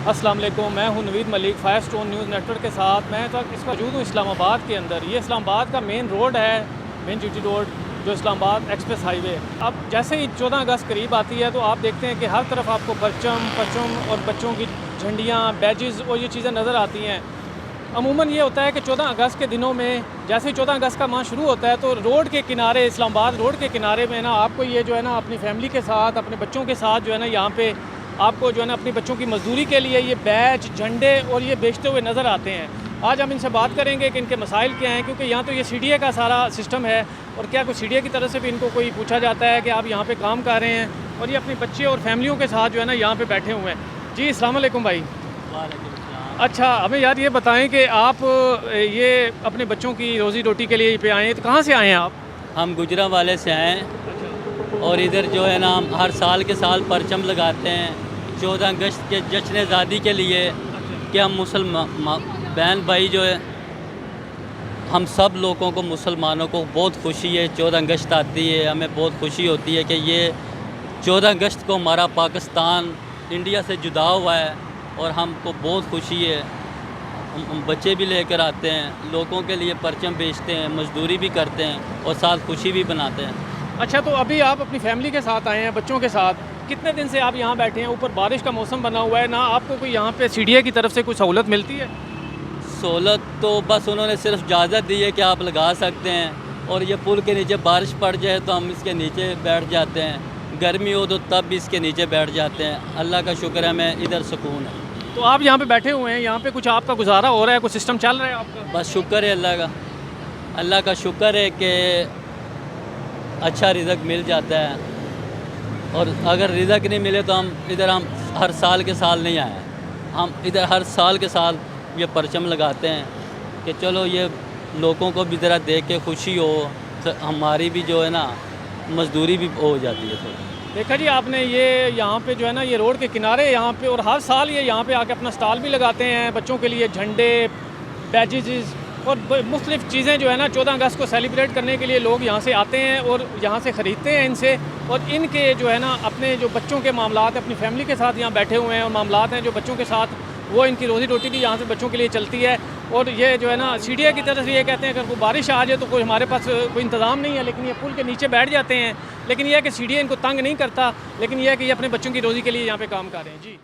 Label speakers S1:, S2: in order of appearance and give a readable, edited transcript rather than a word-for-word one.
S1: अस्सलाम वालेकुम, मैं हूं Naveed Malik fire stone news network के साथ। मैं तो इस मौजूद हूँ इस्लामाबाद के अंदर। ये इस्लामाबाद का मेन रोड है, मेन जीटी रोड, जो इस्लामाबाद एक्सप्रेस हाईवे। अब जैसे ही 14 अगस्त करीब आती है तो आप देखते हैं कि हर तरफ आपको परचम और बच्चों की झंडियाँ, बैजेस और ये चीज़ें नज़र आती हैं। अमूमन ये होता है कि 14 अगस्त के दिनों में, जैसे ही 14 अगस्त का माह शुरू होता है तो रोड के किनारे, इस्लामाबाद रोड के किनारे में ना आपको ये जो है ना अपनी फैमिली के साथ, अपने बच्चों के साथ जो है ना यहाँ पे आपको जो है ना अपनी बच्चों की मजदूरी के लिए ये बैच, झंडे और ये बेचते हुए नज़र आते हैं। आज हम इनसे बात करेंगे कि इनके मसाइल क्या हैं, क्योंकि यहाँ तो ये सीडीए का सारा सिस्टम है और क्या कुछ सीडीए की तरफ से भी इनको कोई पूछा जाता है कि आप यहाँ पे काम कर रहे हैं, और ये अपने बच्चे और फैमिलियों के साथ जो है ना यहाँ पे बैठे हुए हैं। जी अस्सलाम वालेकुम भाई। अच्छा, हमें यार ये बताएं कि आप ये अपने बच्चों की रोज़ी रोटी के लिए पे आए हैं, तो कहाँ से आए हैं आप?
S2: हम गुजरांवाले से आए और इधर जो है ना हम हर साल के साल परचम लगाते हैं 14 अगस्त के जश्न आज़ादी के लिए कि हम मुसलमान बहन भाई जो है, हम सब लोगों को, मुसलमानों को बहुत खुशी है। 14 अगस्त आती है, हमें बहुत खुशी होती है कि ये 14 अगस्त को हमारा पाकिस्तान इंडिया से जुदा हुआ है और हमको बहुत खुशी है। हम बच्चे भी लेकर आते हैं, लोगों के लिए परचम बेचते हैं, मजदूरी भी करते हैं और साथ खुशी भी बनाते हैं।
S1: अच्छा, तो अभी आप अपनी फैमिली के साथ आए हैं, बच्चों के साथ। कितने दिन से आप यहाँ बैठे हैं? ऊपर बारिश का मौसम बना हुआ है ना, आपको कोई यहाँ पे सीडीए की तरफ से कुछ सहूलत मिलती है?
S2: सहूलत तो बस उन्होंने सिर्फ इजाज़त दी है कि आप लगा सकते हैं, और ये पुल के नीचे बारिश पड़ जाए तो हम इसके नीचे बैठ जाते हैं, गर्मी हो तो तब भी इसके नीचे बैठ जाते हैं। अल्लाह का शुक्र है, हमें इधर सुकून है।
S1: तो आप यहाँ पे बैठे हुए हैं, यहाँ पे कुछ आपका गुजारा हो रहा है, कुछ सिस्टम चल रहा है आपका?
S2: बस शुक्र है अल्लाह का शुक्र है कि अच्छा रिज़्क मिल जाता है, और अगर रिज़्क नहीं मिले तो हम हर साल के साल नहीं आए, हम इधर हर साल के साल ये परचम लगाते हैं कि चलो ये लोगों को भी ज़रा देख के खुशी हो, तो हमारी भी जो है ना मजदूरी भी हो जाती है थोड़ी।
S1: देखा जी आपने, ये यहाँ पे जो है ना ये रोड के किनारे यहाँ पे, और हर साल ये यहाँ पे आके अपना स्टॉल भी लगाते हैं बच्चों के लिए, झंडे, बैजेस और मुख्तलिफ़ चीज़ें जो है ना 14 अगस्त को सेलिब्रेट करने के लिए लोग यहाँ से आते हैं और यहाँ से ख़रीदते हैं इनसे, और इनके जो है ना अपने जो बच्चों के मामलात, अपनी फैमिली के साथ यहाँ बैठे हुए हैं और मामलात हैं जो बच्चों के साथ, वो इनकी रोज़ी रोटी भी यहाँ से बच्चों के लिए चलती है। और ये जो है ना सीडीए की तरफ से ये कहते हैं अगर कोई बारिश आ जाए तो कोई हमारे पास कोई इंतज़ाम नहीं है, लेकिन ये पुल के नीचे बैठ जाते हैं। लेकिन यह है कि सीडीए इनको तंग नहीं करता, लेकिन यह है कि ये अपने बच्चों की रोज़ी के लिए यहाँ पे काम कर रहे हैं। जी।